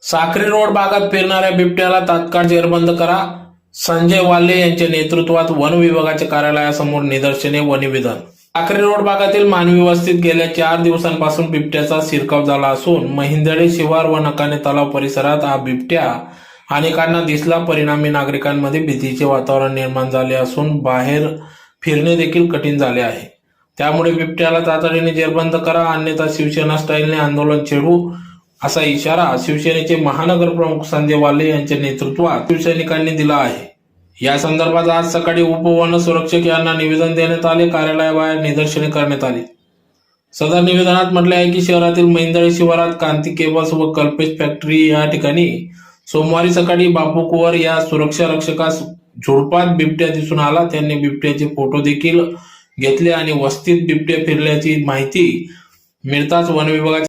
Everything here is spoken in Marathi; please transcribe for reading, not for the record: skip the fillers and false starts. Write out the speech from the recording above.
साक्री रोड भागात फिरणाऱ्या बिबट्याला तात्काळ जेरबंद करा. संजय वाल्ले यांच्या नेतृत्वात वन विभागाच्या कार्यालयासमोर निदर्शने व निवेदन. साक्री रोड भागातील मानवी वस्तीत गेल्या 4 दिवसांपासून बिबट्याचा शिरकाव झाला असून महिंदळे शिवार व नकाने तलाव परिसरात हा बिबट्या अनेकांना दिसला. परिणामी नागरिकांमध्ये भीतीचे वातावरण निर्माण झाले असून बाहेर फिरणे देखील कठीण झाले आहे. त्यामुळे बिबट्याला तातडीने जेरबंद करा, अन्यथा शिवसेना स्टाईलने आंदोलन छेडू असा इशारा शिवसेनेचे महानगर प्रमुख संजय वाल्ले यांच्या नेतृत्वात शिवसैनिकांनी दिला आहे. या संदर्भात आज सकाळी उपवन सुरक्षक यांना निवेदन देण्यात आले. कार्यालयाबाहेर निदर्शने करण्यात आली. सदर निवेदनात म्हटले आहे की शहरातील महिंदळे शिवारात कांती केबल्स व कल्पेश फॅक्टरी या ठिकाणी सोमवारी सकाळी बापू कुवर या सुरक्षा रक्षकास झुडपात बिबट्या दिसून आला. त्यांनी बिबट्याचे फोटो देखील घेतले आणि वस्तीत बिबट्या फिरल्याची माहिती मिळताच वन विभागाचे